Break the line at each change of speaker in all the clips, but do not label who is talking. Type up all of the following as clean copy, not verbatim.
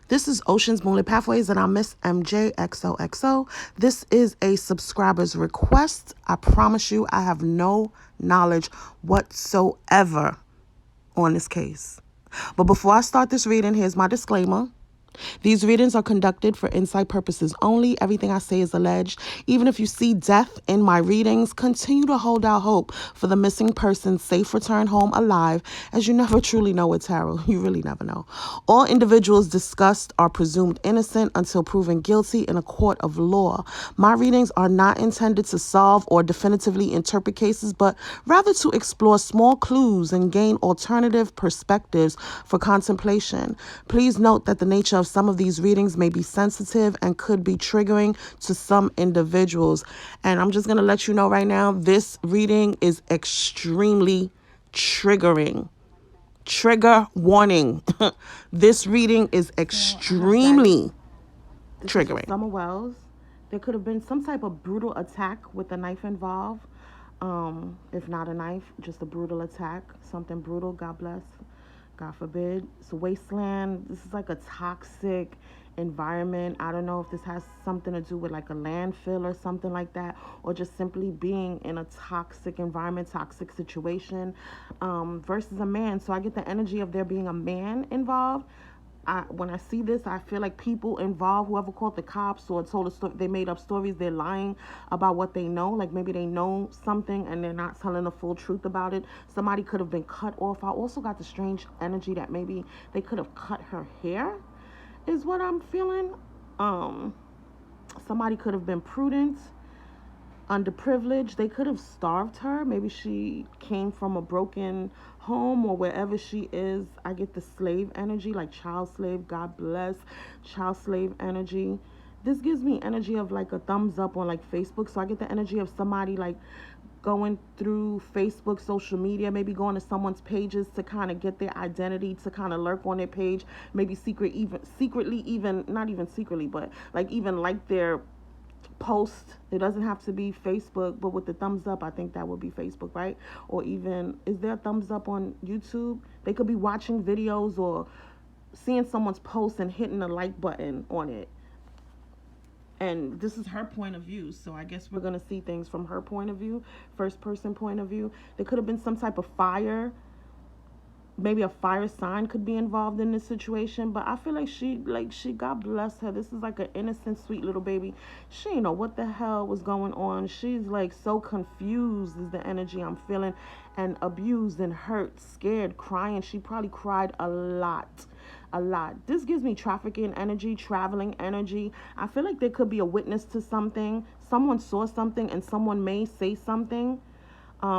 This is Ocean's Moonlit Pathways, and I'm Miss MJ XOXO. This is a subscriber's request. I promise you, I have no knowledge whatsoever on this case. But before I start this reading, here's my disclaimer. These readings are conducted for insight purposes only. Everything I say is alleged. Even if you see death in my readings, continue to hold out hope for the missing person's safe return home alive, as you never truly know with tarot. You really never know. All individuals discussed are presumed innocent until proven guilty in a court of law. My readings are not intended to solve or definitively interpret cases, but rather to explore small clues and gain alternative perspectives for contemplation. Please note that the nature of some of these readings may be sensitive and could be triggering to some individuals. And I'm just going to let you know right now, this reading is extremely triggering. Trigger warning. This reading is extremely triggering. Summer Wells. There could have been some type of brutal attack with a knife involved. If not a knife, just a brutal attack. Something brutal, God bless. God forbid. It's a wasteland. This is like a toxic environment. I don't know if this has something to do with like a landfill or something like that, or just simply being in a toxic environment, toxic situation, versus a man. So I get the energy of there being a man involved. When I see this, I feel like people involved, whoever called the cops or told a story, they made up stories, they're lying about what they know. Like maybe they know something and they're not telling the full truth about it. Somebody could have been cut off. I also got the strange energy that maybe they could have cut her hair, is what I'm feeling. Somebody could have been prudent, underprivileged. They could have starved her. Maybe she came from a broken home or wherever she is. I get the slave energy, like child slave, God bless, child slave energy. This gives me energy of like a thumbs up on like Facebook. So I get the energy of somebody like going through Facebook, social media, maybe going to someone's pages to kind of get their identity, to kind of lurk on their page, maybe secretly, even not even secretly, but like even like their post. It doesn't have to be Facebook, but with the thumbs up, I think that would be Facebook, right? Or even, is there a thumbs up on YouTube? They could be watching videos or seeing someone's post and hitting the like button on it. And this is her point of view, so I guess we're going to see things from her point of view, first person point of view. There could have been some type of fire. Maybe a fire sign could be involved in this situation, but I feel like she, God bless her. This is like an innocent, sweet little baby. She didn't know what the hell was going on. She's like so confused is the energy I'm feeling, and abused and hurt, scared, crying. She probably cried a lot. This gives me trafficking energy, traveling energy. I feel like there could be a witness to something. Someone saw something and someone may say something.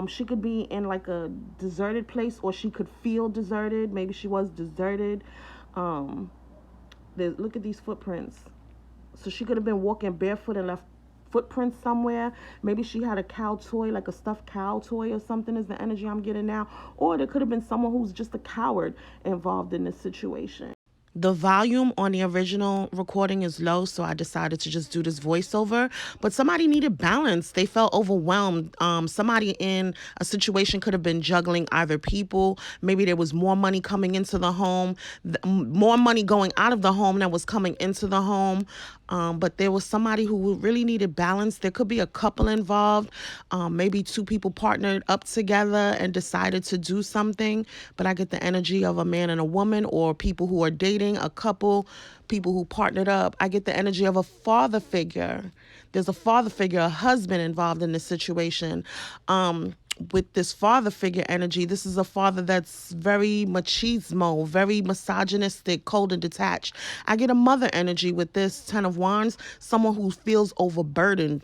She could be in like a deserted place, or she could feel deserted. Maybe she was deserted. Look at these footprints. So she could have been walking barefoot and left footprints somewhere. Maybe she had a cow toy, like a stuffed cow toy or something, is the energy I'm getting now. Or there could have been someone who's just a coward involved in this situation. The volume on the original recording is low, so I decided to just do this voiceover. But somebody needed balance. They felt overwhelmed. Somebody in a situation could have been juggling either people. Maybe there was more money coming into the home, more money going out of the home than was coming into the home. But there was somebody who really needed balance. There could be a couple involved. Maybe two people partnered up together and decided to do something. But I get the energy of a man and a woman, or people who are dating, a couple, people who partnered up. I get the energy of a father figure. There's a father figure, a husband involved in this situation. With this father figure energy, this is a father that's very machismo, very misogynistic, cold and detached. I get a mother energy with this Ten of Wands, someone who feels overburdened,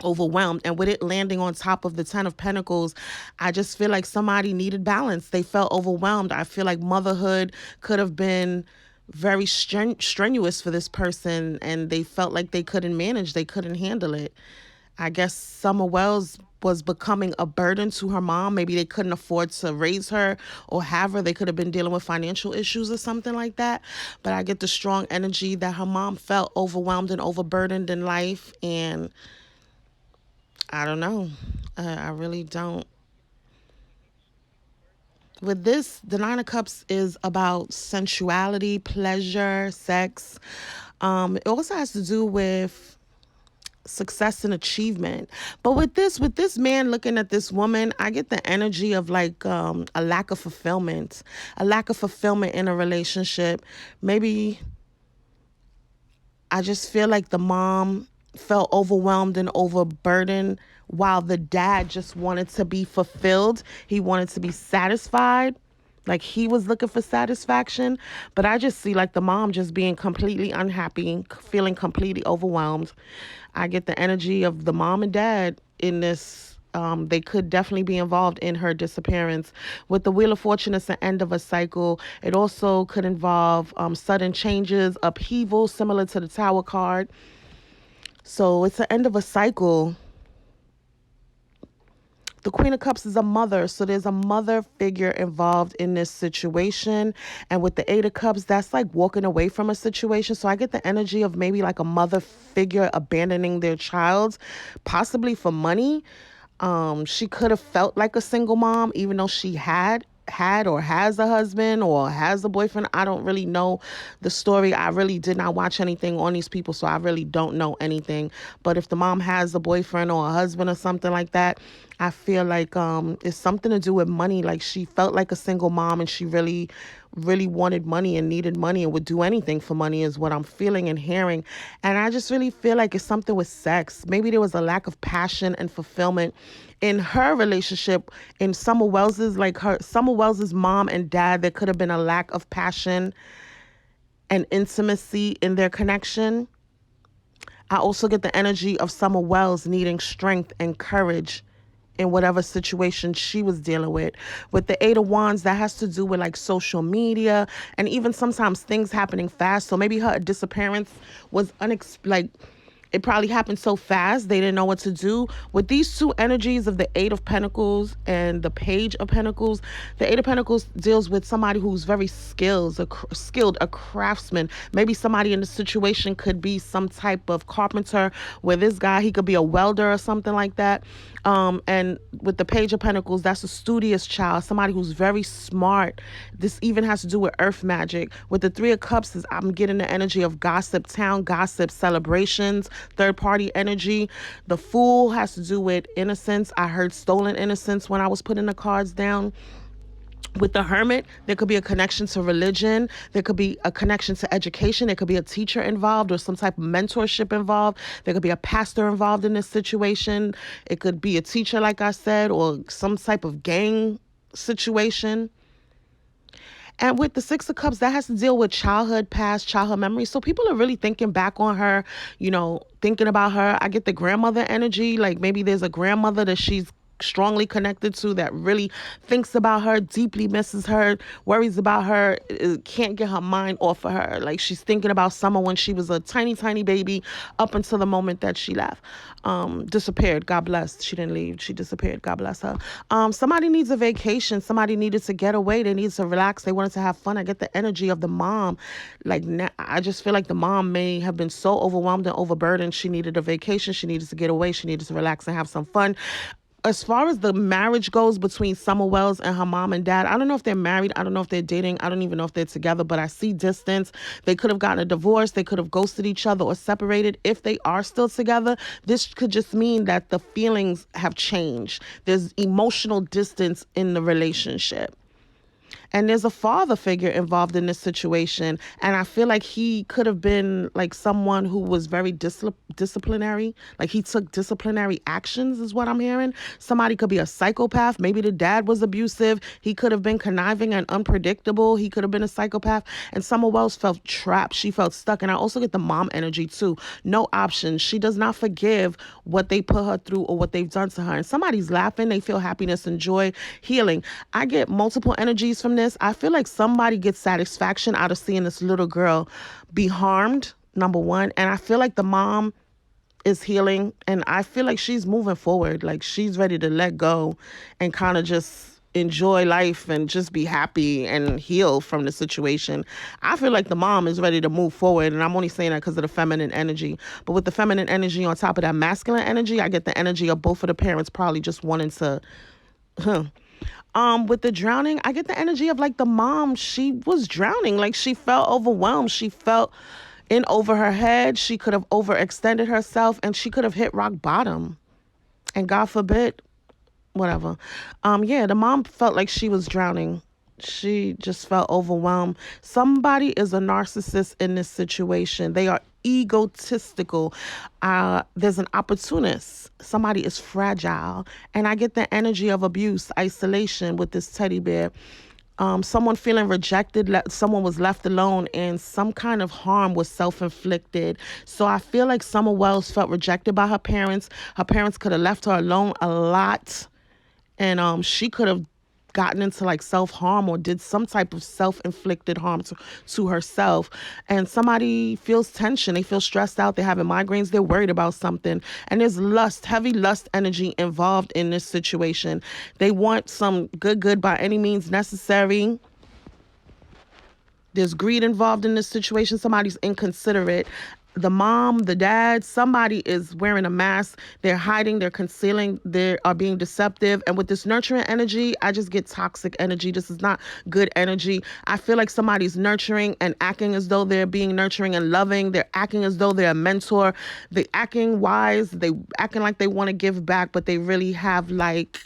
overwhelmed, and with it landing on top of the Ten of Pentacles, I just feel like somebody needed balance. They felt overwhelmed. I feel like motherhood could have been very strenuous for this person, and they felt like they couldn't manage, they couldn't handle it. I guess Summer Wells was becoming a burden to her mom. Maybe they couldn't afford to raise her or have her. They could have been dealing with financial issues or something like that. But I get the strong energy that her mom felt overwhelmed and overburdened in life. And I don't know. I really don't. With this, the Nine of Cups is about sensuality, pleasure, sex. It also has to do with success and achievement. But with this man looking at this woman, I get the energy of like a lack of fulfillment, in a relationship. Maybe I just feel like the mom felt overwhelmed and overburdened while the dad just wanted to be fulfilled. He wanted to be satisfied. Like he was looking for satisfaction. But I just see like the mom just being completely unhappy, feeling completely overwhelmed. I get the energy of the mom and dad in this. They could definitely be involved in her disappearance. With the Wheel of Fortune, it's the end of a cycle. It also could involve sudden changes, upheaval, similar to the Tower card. So it's the end of a cycle. The Queen of Cups is a mother, so there's a mother figure involved in this situation. And with the Eight of Cups, that's like walking away from a situation. So I get the energy of maybe like a mother figure abandoning their child, possibly for money. She could have felt like a single mom, even though she had or has a husband or has a boyfriend. I don't really know the story. I really did not watch anything on these people, so I really don't know anything. But if the mom has a boyfriend or a husband or something like that, I feel like it's something to do with money. Like she felt like a single mom and she really wanted money and needed money and would do anything for money is what I'm feeling and hearing. And I just really feel like it's something with sex. Maybe there was a lack of passion and fulfillment in her relationship. In Summer Wells's, like Summer Wells's mom and dad, there could have been a lack of passion and intimacy in their connection. I also get the energy of Summer Wells needing strength and courage in whatever situation she was dealing with. With the Eight of Wands, that has to do with like social media and even sometimes things happening fast. So maybe her disappearance was it probably happened so fast they didn't know what to do. With these two energies of the Eight of Pentacles and the Page of Pentacles, the Eight of Pentacles deals with somebody who's very skilled, a craftsman. Maybe somebody in the situation could be some type of carpenter, where this guy, he could be a welder or something like that. And with the Page of Pentacles, that's a studious child, somebody who's very smart. This even has to do with earth magic. With the Three of Cups, I'm getting the energy of gossip, town gossip, celebrations, third party energy. The Fool has to do with innocence. I heard stolen innocence when I was putting the cards down. With the Hermit, there could be a connection to religion. There could be a connection to education. There could be a teacher involved or some type of mentorship involved. There could be a pastor involved in this situation. It could be a teacher, like I said, or some type of gang situation. And with the Six of Cups, that has to deal with childhood, past childhood memories. So people are really thinking back on her, thinking about her. I get the grandmother energy. Like maybe there's a grandmother that she's strongly connected to that really thinks about her, deeply misses her, worries about her, can't get her mind off of her. Like she's thinking about Summer when she was a tiny, tiny baby up until the moment that she left. Disappeared. God bless. She didn't leave. She disappeared. God bless her. Somebody needs a vacation. Somebody needed to get away. They needed to relax. They wanted to have fun. I get the energy of the mom. Like I just feel like the mom may have been so overwhelmed and overburdened. She needed a vacation. She needed to get away. She needed to relax and have some fun. As far as the marriage goes between Summer Wells and her mom and dad, I don't know if they're married. I don't know if they're dating. I don't even know if they're together, but I see distance. They could have gotten a divorce. They could have ghosted each other or separated. If they are still together, this could just mean that the feelings have changed. There's emotional distance in the relationship. And there's a father figure involved in this situation. And I feel like he could have been like someone who was very disciplinary. Like he took disciplinary actions is what I'm hearing. Somebody could be a psychopath. Maybe the dad was abusive. He could have been conniving and unpredictable. He could have been a psychopath. And Summer Wells felt trapped. She felt stuck. And I also get the mom energy too. No options. She does not forgive what they put her through or what they've done to her. And somebody's laughing. They feel happiness and joy, healing. I get multiple energies from this. I feel like somebody gets satisfaction out of seeing this little girl be harmed, number one. And I feel like the mom is healing. And I feel like she's moving forward. Like she's ready to let go and kind of just enjoy life and just be happy and heal from the situation. I feel like the mom is ready to move forward. And I'm only saying that because of the feminine energy. But with the feminine energy on top of that masculine energy, I get the energy of both of the parents probably just wanting to With the drowning, I get the energy of like the mom. She was drowning. Like she felt overwhelmed. She felt in over her head. She could have overextended herself and she could have hit rock bottom. And God forbid, whatever. Yeah, the mom felt like she was drowning. She just felt overwhelmed. Somebody is a narcissist in this situation. They are egotistical. There's an opportunist. Somebody is fragile. And I get the energy of abuse, isolation with this teddy bear. Someone feeling rejected, someone was left alone, and some kind of harm was self-inflicted. So I feel like Summer Wells felt rejected by her parents. Her parents could have left her alone a lot, and she could have gotten into like self-harm or did some type of self-inflicted harm to herself. And somebody feels tension, they feel stressed out, they're having migraines, they're worried about something, and there's lust, heavy lust energy involved in this situation. They want some good by any means necessary. There's greed involved in this situation. Somebody's inconsiderate. The mom, the dad, somebody is wearing a mask. They're hiding, they're concealing, they are being deceptive. And with this nurturing energy, I just get toxic energy. This is not good energy. I feel like somebody's nurturing and acting as though they're being nurturing and loving. They're acting as though they're a mentor. They acting wise. They acting like they want to give back, but they really have like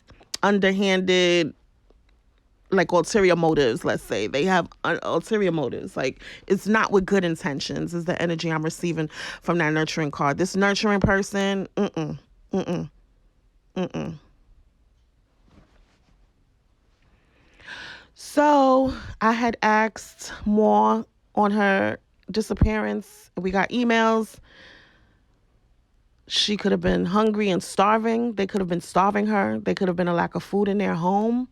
underhanded, like ulterior motives. Let's say they have ulterior motives. Like it's not with good intentions is the energy I'm receiving from that nurturing card. This nurturing person, So I had asked more on her disappearance. We got emails. She could have been hungry and starving. They could have been starving her. They could have been a lack of food in their home.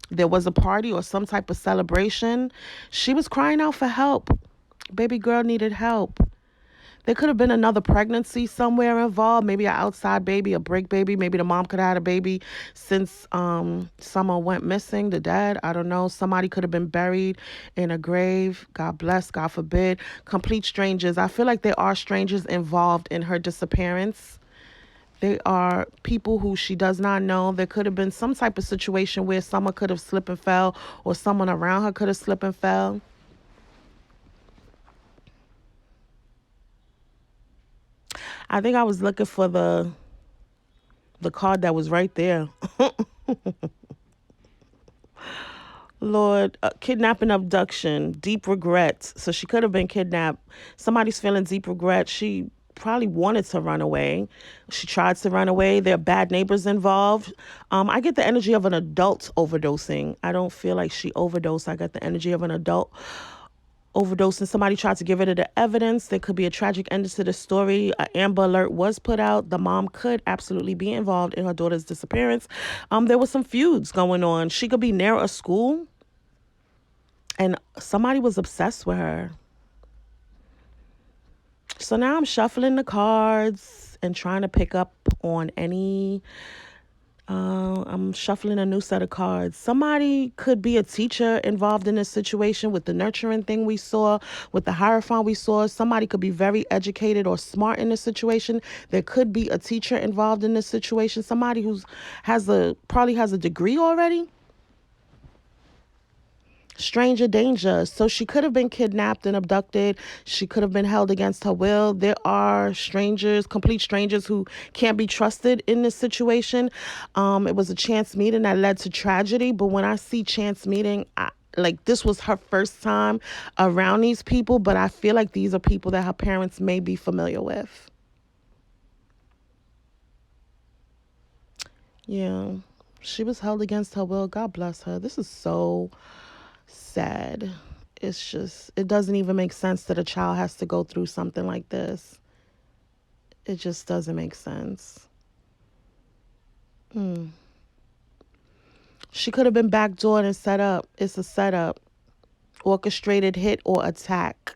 There was a party or some type of celebration. She was crying out for help. Baby girl needed help. There could have been another pregnancy somewhere involved, maybe an outside baby, a break baby. Maybe the mom could have had a baby since Summer went missing, the dad. I don't know. Somebody could have been buried in a grave. God bless, God forbid. Complete strangers. I feel like there are strangers involved in her disappearance. They are people who she does not know. There could have been some type of situation where someone could have slipped and fell, or someone around her could have slipped and fell. I think I was looking for the card that was right there. Lord, kidnapping, abduction, deep regret. So she could have been kidnapped. Somebody's feeling deep regret. She probably wanted to run away. She tried to run away. There are bad neighbors involved. I get the energy of an adult overdosing. I don't feel like she overdosed. I got the energy of an adult overdosing. Somebody tried to get rid of the evidence. There could be a tragic end to the story. An Amber Alert was put out. The mom could absolutely be involved in her daughter's disappearance. There was some feuds going on. She could be near a school, and somebody was obsessed with her. So now I'm shuffling the cards and trying to pick up on any. I'm shuffling a new set of cards. Somebody could be a teacher involved in this situation with the nurturing thing we saw, with the Hierophant we saw. Somebody could be very educated or smart in this situation. There could be a teacher involved in this situation. Somebody who's probably has a degree already. Stranger danger. So she could have been kidnapped and abducted. She could have been held against her will. There are strangers, complete strangers who can't be trusted in this situation. It was a chance meeting that led to tragedy. But when I see chance meeting, like this was her first time around these people, but I feel like these are people that her parents may be familiar with. Yeah, she was held against her will. God bless her. This is so sad. It's just, it doesn't even make sense that a child has to go through something like this. It just doesn't make sense. She could have been backdoored and set up. It's a setup. Orchestrated hit or attack.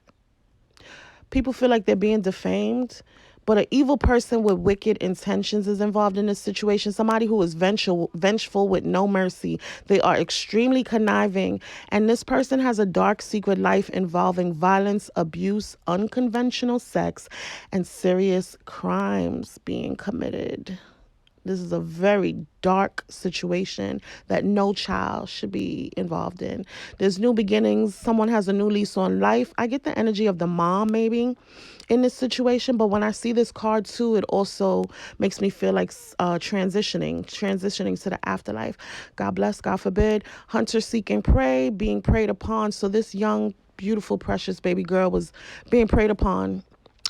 People feel like they're being defamed, but an evil person with wicked intentions is involved in this situation. Somebody who is vengeful with no mercy. They are extremely conniving. And this person has a dark secret life involving violence, abuse, unconventional sex, and serious crimes being committed. This is a very dark situation that no child should be involved in. There's new beginnings. Someone has a new lease on life. I get the energy of the mom maybe in this situation, but when I see this card too, it also makes me feel like transitioning to the afterlife. God bless, God forbid. Hunter seeking prey, being preyed upon. So this young, beautiful, precious baby girl was being preyed upon.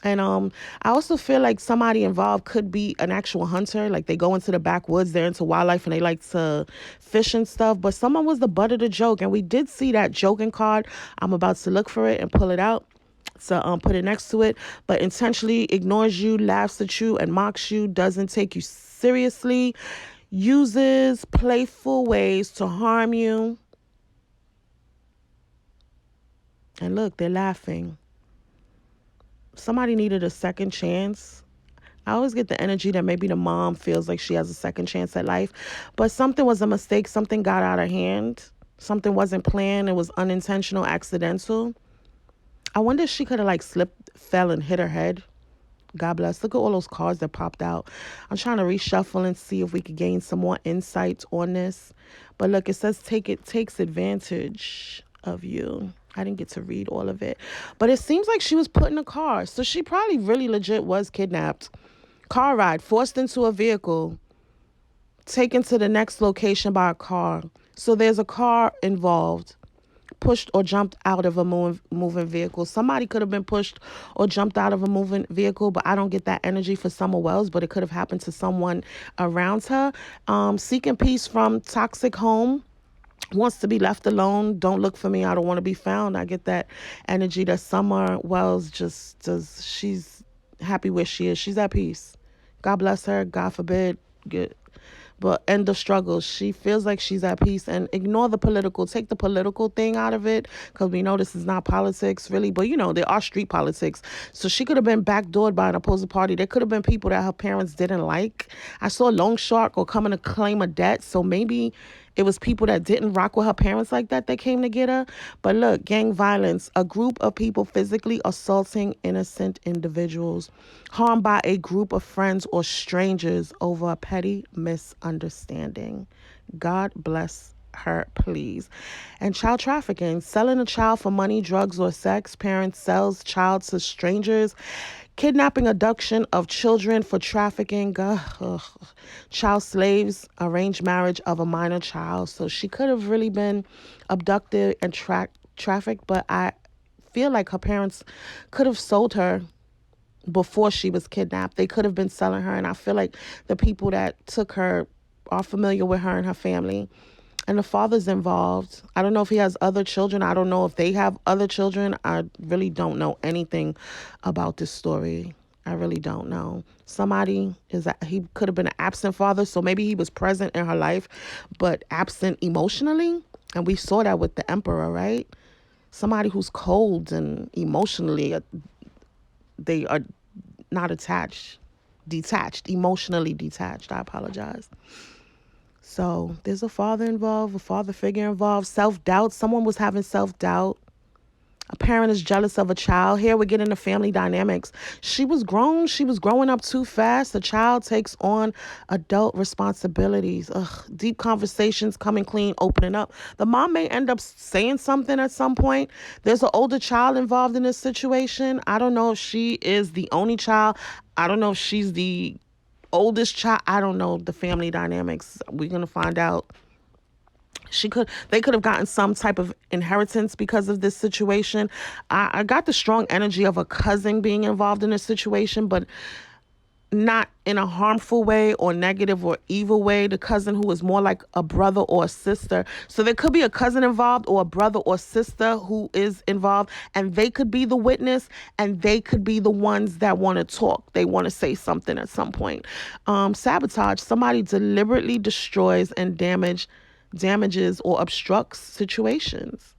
And I also feel like somebody involved could be an actual hunter. Like they go into the backwoods, they're into wildlife, and they like to fish and stuff. But someone was the butt of the joke, and we did see that joking card. I'm about to look for it and pull it out. So put it next to it, but intentionally ignores you, laughs at you, and mocks you, doesn't take you seriously, uses playful ways to harm you. And look, they're laughing. Somebody needed a second chance. I always get the energy that maybe the mom feels like she has a second chance at life, but something was a mistake. Something got out of hand. Something wasn't planned. It was unintentional, accidental. I wonder if she could have like slipped, fell, and hit her head. God bless. Look at all those cards that popped out. I'm trying to reshuffle and see if we could gain some more insights on this. But look, it says takes advantage of you. I didn't get to read all of it. But it seems like she was put in a car. So she probably really legit was kidnapped. Car ride, forced into a vehicle, taken to the next location by a car. So there's a car involved. Pushed or jumped out of a moving vehicle. Somebody could have been pushed or jumped out of a moving vehicle, but I don't get that energy for Summer Wells, but it could have happened to someone around her. Seeking peace from toxic home. Wants to be left alone. Don't look for me. I don't want to be found. I get that energy that Summer Wells just does. She's happy where she is. She's at peace. God bless her. God forbid. Good. But end of struggle. She feels like she's at peace, and ignore the political. Take the political thing out of it, because we know this is not politics really, but there are street politics. So she could have been backdoored by an opposing party. There could have been people that her parents didn't like. I saw a loan shark or coming to claim a debt. So maybe it was people that didn't rock with her parents like that came to get her. But look, gang violence, a group of people physically assaulting innocent individuals, harmed by a group of friends or strangers over a petty misunderstanding. God bless her, please. And child trafficking, selling a child for money, drugs, or sex. Parents sells child to strangers. Kidnapping, abduction of children for trafficking. Child slaves, arranged marriage of a minor child. So she could have really been abducted and trafficked, but I feel like her parents could have sold her before she was kidnapped. They could have been selling her, and I feel like the people that took her are familiar with her and her family. And the father's involved. I don't know if he has other children. I don't know if they have other children. I really don't know anything about this story. I really don't know. He could have been an absent father, so maybe he was present in her life, but absent emotionally. And we saw that with the emperor, right? Somebody who's cold and emotionally, they are not detached, emotionally detached. I apologize. So there's a father involved, a father figure involved, self-doubt. Someone was having self-doubt. A parent is jealous of a child. Here we're getting the family dynamics. She was grown. She was growing up too fast. The child takes on adult responsibilities. Deep conversations, coming clean, opening up. The mom may end up saying something at some point. There's an older child involved in this situation. I don't know if she is the only child. I don't know if she's the oldest child. I don't know the family dynamics. We're going to find out. They could have gotten some type of inheritance because of this situation. I got the strong energy of a cousin being involved in this situation, but not in a harmful way or negative or evil way. The cousin who is more like a brother or a sister. So there could be a cousin involved or a brother or sister who is involved, and they could be the witness, and they could be the ones that want to talk. They want to say something at some point. Sabotage. Somebody deliberately destroys and damages or obstructs situations.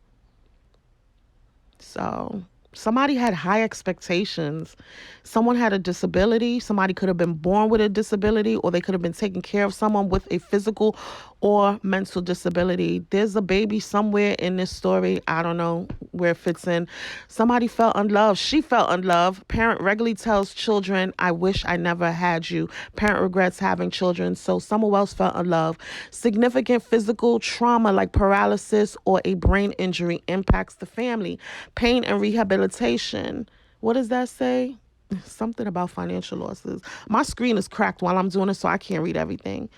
So somebody had high expectations. Someone had a disability. Somebody could have been born with a disability, or they could have been taking care of someone with a physical or mental disability. There's a baby somewhere in this story. I don't know where it fits in. Somebody felt unloved. She felt unloved. Parent regularly tells children, I wish I never had you. Parent regrets having children. So Summer Wells felt unloved. Significant physical trauma like paralysis or a brain injury impacts the family. Pain and rehabilitation. What does that say? Something about financial losses. My screen is cracked while I'm doing it, so I can't read everything.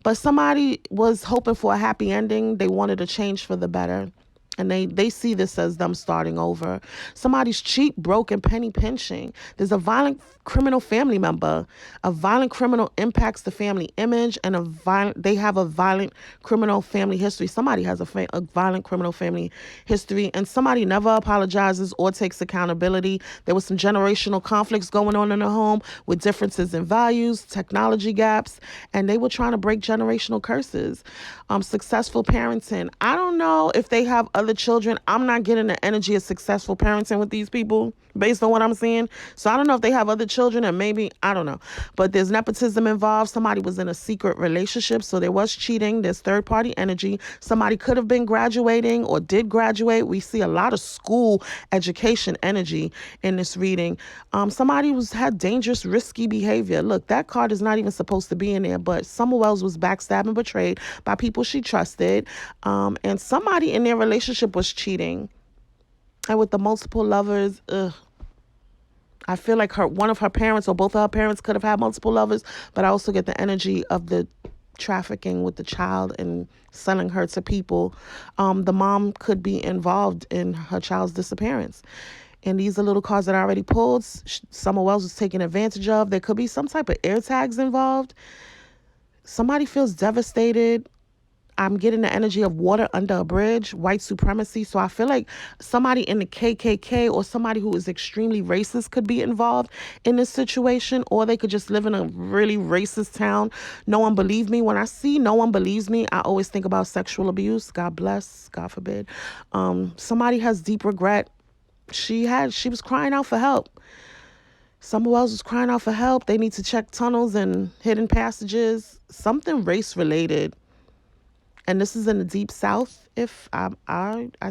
But somebody was hoping for a happy ending. They wanted a change for the better. And they see this as them starting over. Somebody's cheap, broke, and penny pinching. There's a violent criminal family member. A violent criminal impacts the family image, and they have a violent criminal family history. Somebody has a violent criminal family history, and somebody never apologizes or takes accountability. There was some generational conflicts going on in the home with differences in values, technology gaps, and they were trying to break generational curses. Successful parenting. I don't know if they have other children. I'm not getting the energy of successful parenting with these people based on what I'm seeing. So I don't know if they have other children, and maybe, I don't know. But there's nepotism involved. Somebody was in a secret relationship, so there was cheating. There's third party energy. Somebody could have been graduating or did graduate. We see a lot of school education energy in this reading. Somebody had dangerous, risky behavior. Look, that card is not even supposed to be in there, but Summer Wells was backstabbed and betrayed by people she trusted. And somebody in their relationship was cheating. And with the multiple lovers, I feel like one of her parents or both of her parents could have had multiple lovers, but I also get the energy of the trafficking with the child and selling her to people. The mom could be involved in her child's disappearance. And these are little cards that I already pulled. Summer Wells was taken advantage of. There could be some type of air tags involved. Somebody feels devastated. I'm getting the energy of water under a bridge, white supremacy. So I feel like somebody in the KKK or somebody who is extremely racist could be involved in this situation, or they could just live in a really racist town. No one believed me. When I see no one believes me, I always think about sexual abuse. God bless, God forbid. Somebody has deep regret. She was crying out for help. Summer Wells was crying out for help. They need to check tunnels and hidden passages, something race related. And this is in the deep south. If I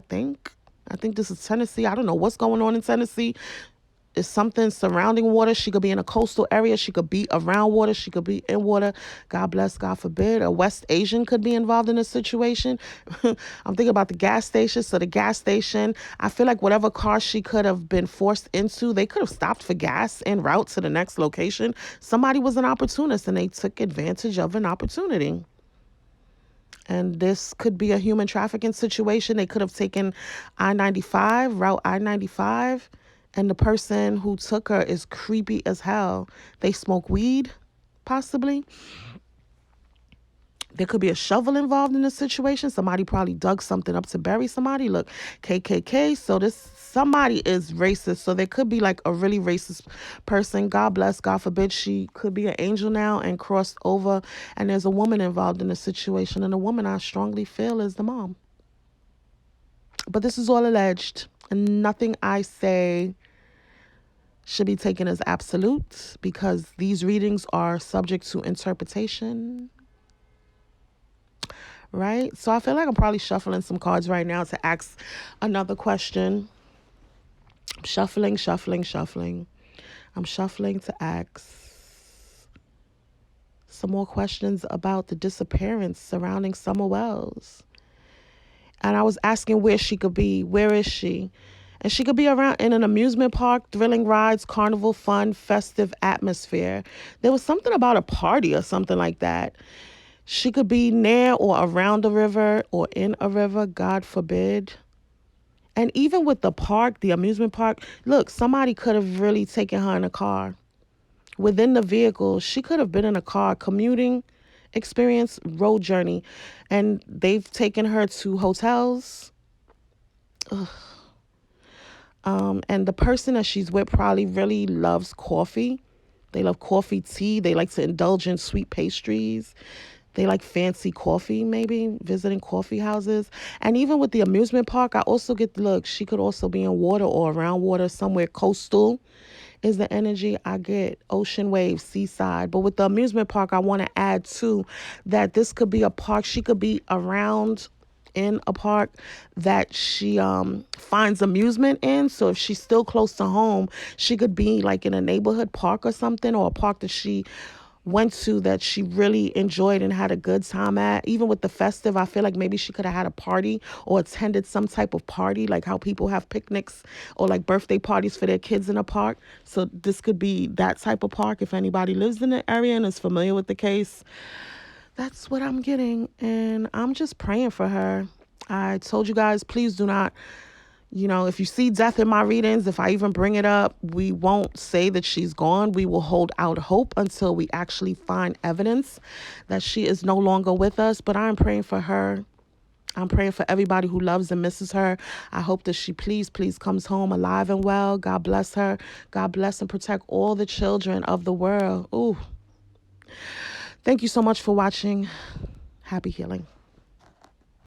think this is Tennessee. I don't know what's going on in Tennessee. It's something surrounding water. She could be in a coastal area. She could be around water. She could be in water. God bless, God forbid. A West Asian could be involved in this situation. I'm thinking about the gas station. So the gas station, I feel like whatever car she could have been forced into, they could have stopped for gas en route to the next location. Somebody was an opportunist and they took advantage of an opportunity. And this could be a human trafficking situation. They could have taken I-95, Route I-95, and the person who took her is creepy as hell. They smoke weed, possibly. There could be a shovel involved in this situation. Somebody probably dug something up to bury somebody. Look, KKK. So somebody is racist. So there could be like a really racist person. God bless, God forbid. She could be an angel now and crossed over. And there's a woman involved in the situation. And the woman I strongly feel is the mom. But this is all alleged. And nothing I say should be taken as absolute, because these readings are subject to interpretation. Right? So I feel like I'm probably shuffling some cards right now to ask another question. Shuffling. I'm shuffling to ask some more questions about the disappearance surrounding Summer Wells. And I was asking where she could be. Where is she? And she could be around in an amusement park, thrilling rides, carnival, fun, festive atmosphere. There was something about a party or something like that. She could be near or around a river or in a river, God forbid. And even with the park, the amusement park, look, somebody could have really taken her in a car. Within the vehicle, she could have been in a car, commuting experience, road journey. And they've taken her to hotels. And the person that she's with probably really loves coffee. They love coffee, tea. They like to indulge in sweet pastries. They like fancy coffee, maybe visiting coffee houses. And even with the amusement park, I also get the look. She could also be in water or around water, somewhere coastal is the energy I get. Ocean waves, seaside. But with the amusement park, I want to add too that this could be a park. She could be around in a park that she finds amusement in. So if she's still close to home, she could be like in a neighborhood park or something, or a park that she went to that she really enjoyed and had a good time at. Even with the festive, I feel like maybe she could have had a party or attended some type of party, like how people have picnics or like birthday parties for their kids in a park. So this could be that type of park. If anybody lives in the area and is familiar with the case, that's what I'm getting. And I'm just praying for her. I told you guys, please do not, if you see death in my readings, if I even bring it up, we won't say that she's gone. We will hold out hope until we actually find evidence that she is no longer with us. But I'm praying for her. I'm praying for everybody who loves and misses her. I hope that she please comes home alive and well. God bless her. God bless and protect all the children of the world. Ooh. Thank you so much for watching. Happy healing.